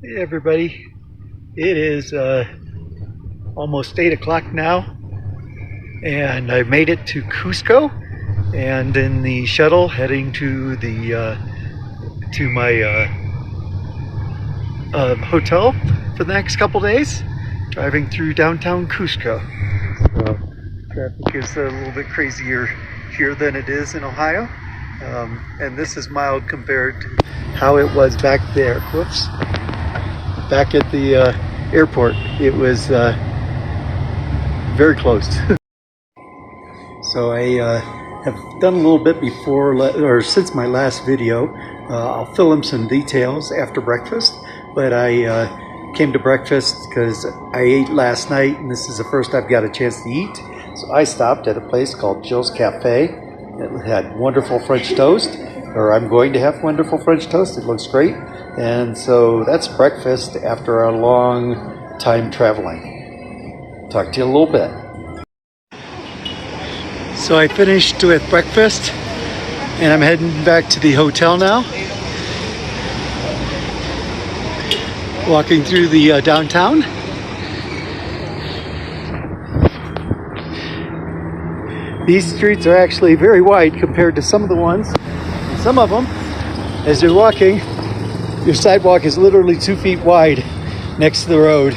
Hey everybody, it is almost 8 o'clock now, and I made it to Cusco, and in the shuttle heading to my hotel for the next couple days, driving through downtown Cusco. So traffic is a little bit crazier here than it is in Ohio, and this is mild compared to how it was back there. Whoops. Back at the airport, it was very closed. So I have done a little bit before, or since my last video. I'll fill in some details after breakfast, but I came to breakfast because I ate last night, and this is the first I've got a chance to eat. So I stopped at a place called Jill's Cafe. It had wonderful French toast, or I'm going to have wonderful French toast. It looks great. And so that's breakfast after a long time traveling. Talk to you in a little bit. So I finished with breakfast and I'm heading back to the hotel now. Walking through the downtown. These streets are actually very wide compared to some of the ones. And some of them, as you're walking, your sidewalk is literally 2 feet wide next to the road,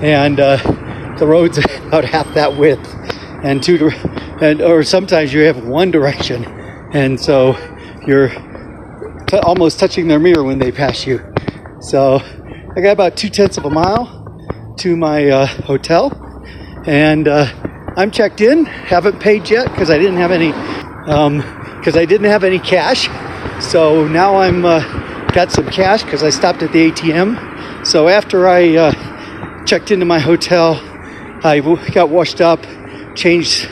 and the road's about half that width, or sometimes you have one direction, and so you're almost touching their mirror when they pass you. So I got about 2/10 of a mile to my hotel, and I'm checked in. Haven't paid yet because I didn't have any cash. So now I'm got some cash because I stopped at the ATM. So after I checked into my hotel, I got washed up, changed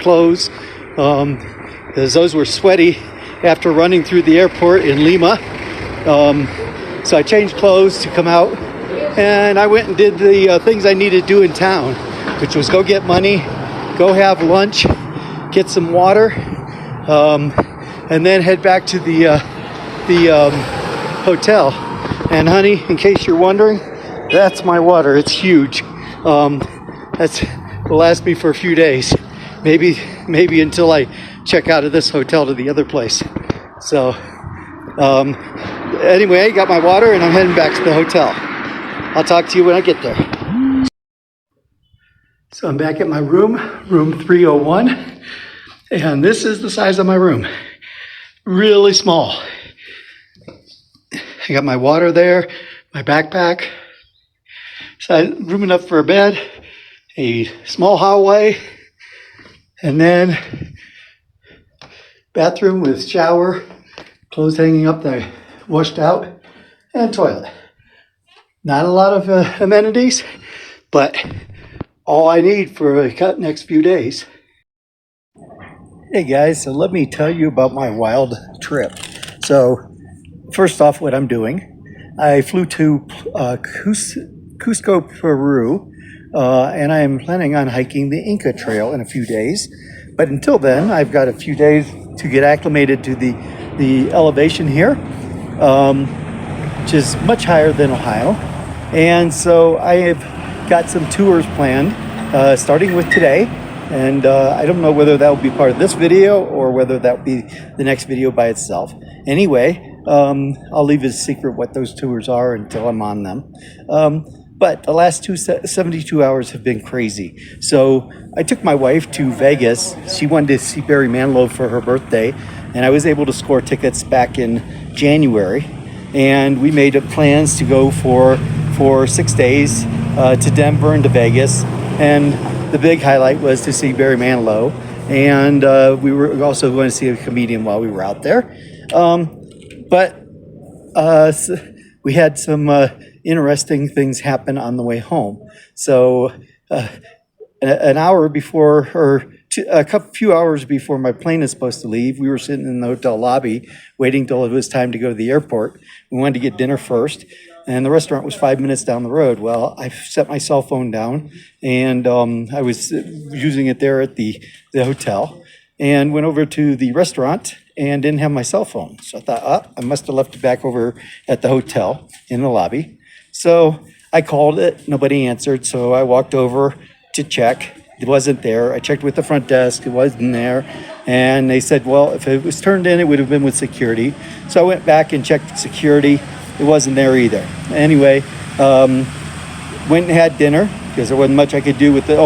clothes, because those were sweaty after running through the airport in Lima. So I changed clothes to come out, and I went and did the things I needed to do in town, which was go get money, go have lunch, get some water, and then head back to the hotel. And honey, in case you're wondering, that's my water. It's huge. That will last me for a few days, maybe until I check out of this hotel to the other place. So anyway, I got my water and I'm heading back to the hotel. I'll talk to you when I get there. So I'm back at my room 301, and this is the size of my room. Really small. I got my water there, my backpack, room enough for a bed, a small hallway, and then bathroom with shower, clothes hanging up that I washed out, and toilet. Not a lot of amenities, but all I need for the next few days. Hey guys, so let me tell you about my wild trip. So first off, what I'm doing, I flew to Cusco, Peru, and I am planning on hiking the Inca Trail in a few days. But until then, I've got a few days to get acclimated to the elevation here, which is much higher than Ohio. And so I have got some tours planned, starting with today. And I don't know whether that will be part of this video or whether that will be the next video by itself. Anyway, I'll leave it a secret what those tours are until I'm on them. But the last 72 hours have been crazy. So I took my wife to Vegas. She wanted to see Barry Manilow for her birthday, and I was able to score tickets back in January. And we made plans to go for 6 days to Denver and to Vegas. And the big highlight was to see Barry Manilow. And we were also going to see a comedian while we were out there. But we had some interesting things happen on the way home. So an hour before, or a few hours before my plane is supposed to leave, we were sitting in the hotel lobby waiting till it was time to go to the airport. We wanted to get dinner first, and the restaurant was 5 minutes down the road. Well, I set my cell phone down, and I was using it there at the hotel, and went over to the restaurant and didn't have my cell phone. So I thought, I must have left it back over at the hotel in the lobby. So I called it, nobody answered, so I walked over to check. It wasn't there. I checked with the front desk, it wasn't there. And they said, well, if it was turned in, it would have been with security. So I went back and checked security. It wasn't there either. Anyway, went and had dinner because there wasn't much I could do with the,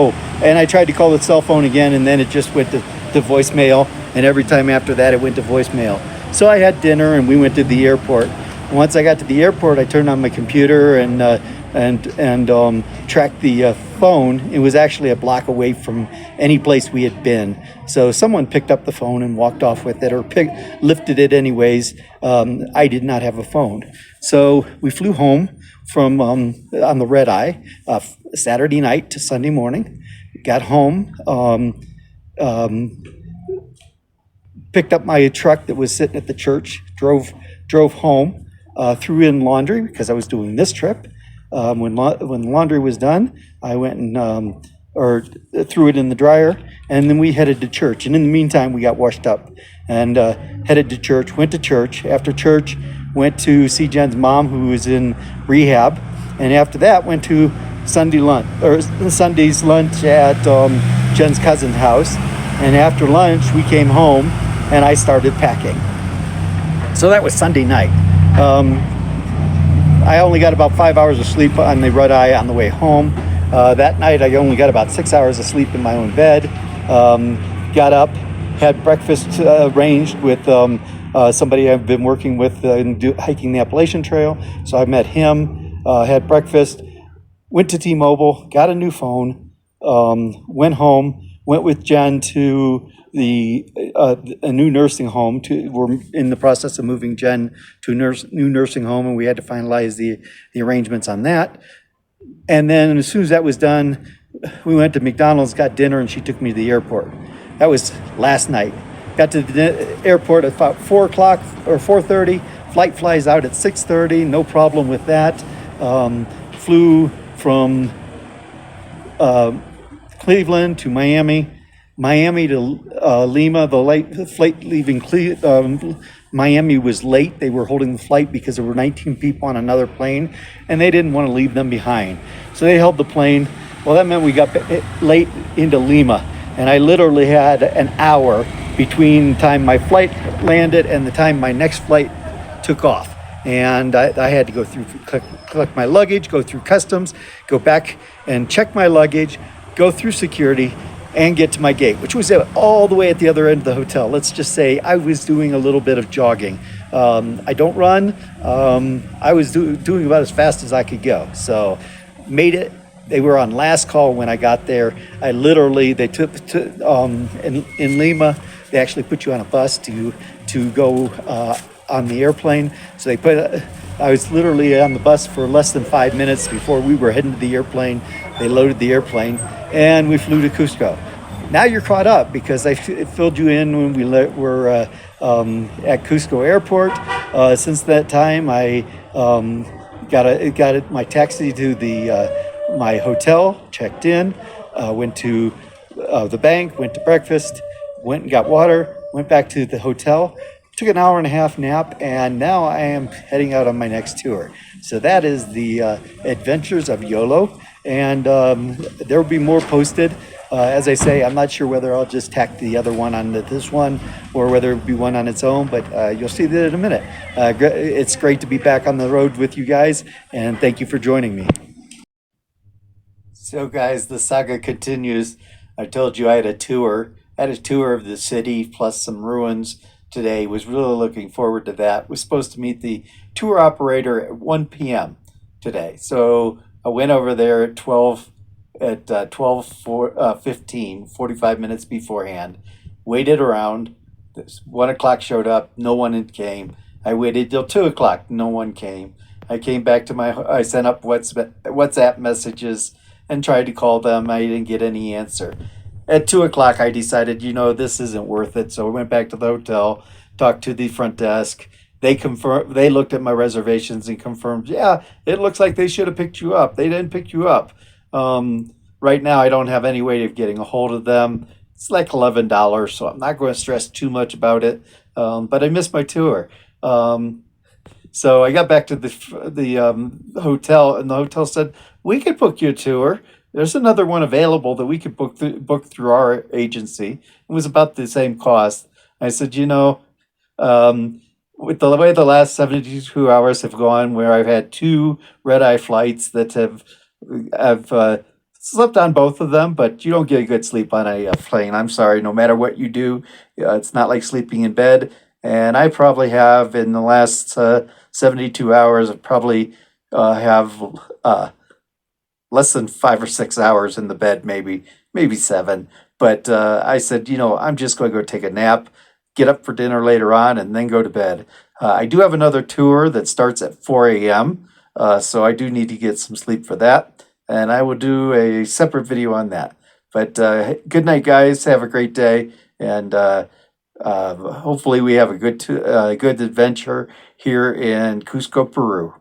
and I tried to call the cell phone again, and then it just went to voicemail. And every time after that, it went to voicemail. So I had dinner and we went to the airport. And once I got to the airport, I turned on my computer and tracked the phone. It was actually a block away from any place we had been. So someone picked up the phone and walked off with it, or lifted it anyways. I did not have a phone. So we flew home from on the red eye Saturday night to Sunday morning. Got home, picked up my truck that was sitting at the church, drove home, threw in laundry because I was doing this trip. When laundry was done, I went and threw it in the dryer, and then we headed to church. And in the meantime, we got washed up and headed to church. Went to church. After church, went to see Jen's mom, who was in rehab, and after that, went to Sunday's lunch at Jen's cousin's house. And after lunch, we came home, and I started packing. So that was Sunday night. I only got about 5 hours of sleep on the red eye on the way home. That night, I only got about 6 hours of sleep in my own bed. Got up, had breakfast arranged with somebody I've been working with hiking the Appalachian Trail. So I met him, had breakfast, went to T-Mobile, got a new phone, went home, went with Jen to a new nursing home. We're in the process of moving Jen to a new nursing home, and we had to finalize the arrangements on that. And then as soon as that was done, we went to McDonald's, got dinner, and she took me to the airport. That was last night. Got to the airport at about 4 o'clock or 4:30. Flight flies out at 6:30, no problem with that. Flew from Cleveland to Miami to Lima. The flight leaving Miami was late. They were holding the flight because there were 19 people on another plane, and they didn't want to leave them behind. So they held the plane. Well, that meant we got late into Lima, and I literally had an hour between the time my flight landed and the time my next flight took off. And I had to go through, collect my luggage, go through customs, go back and check my luggage, go through security, and get to my gate, which was all the way at the other end of the hotel. Let's just say I was doing a little bit of jogging. I don't run. I was doing about as fast as I could go. So made it. They were on last call when I got there. They took in Lima, they actually put you on a bus to go on the airplane. So I was literally on the bus for less than 5 minutes before we were heading to the airplane. They loaded the airplane, and we flew to Cusco. Now you're caught up because I filled you in when we were at Cusco Airport. Since that time, I got my taxi to my hotel, checked in, went to the bank, went to breakfast, went and got water, went back to the hotel, took an hour and a half nap, and now I am heading out on my next tour. So that is the Adventures of YOLO, and there will be more posted. As I say, I'm not sure whether I'll just tack the other one on this one or whether it'll be one on its own, but you'll see that in a minute. It's great to be back on the road with you guys, and thank you for joining me. So guys, the saga continues. I told you I had a tour. I had a tour of the city plus some ruins today. Was really looking forward to that. Was supposed to meet the tour operator at 1 p.m. today. So I went over there at 12:15, 45 minutes beforehand. Waited around. 1 o'clock showed up. No one came. I waited till 2 o'clock. No one came. I came back to I sent up WhatsApp messages and tried to call them. I didn't get any answer. At 2 o'clock, I decided, this isn't worth it. So I went back to the hotel, talked to the front desk. They looked at my reservations and confirmed, yeah, it looks like they should have picked you up. They didn't pick you up. Right now, I don't have any way of getting a hold of them. It's like $11, so I'm not going to stress too much about it. But I missed my tour. So I got back to the hotel, and the hotel said we could book you a tour. There's another one available that we could book through our agency. It was about the same cost. I said, with the way the last 72 hours have gone, where I've had two red eye flights that have slept on both of them, but you don't get a good sleep on a plane. I'm sorry, no matter what you do, it's not like sleeping in bed. And I probably have in the last 72 hours, I probably have less than 5 or 6 hours in the bed, maybe seven. But I said, I'm just going to go take a nap, get up for dinner later on, and then go to bed. I do have another tour that starts at 4 a.m., so I do need to get some sleep for that, and I will do a separate video on that. But good night, guys. Have a great day, and hopefully we have a good adventure here in Cusco, Peru.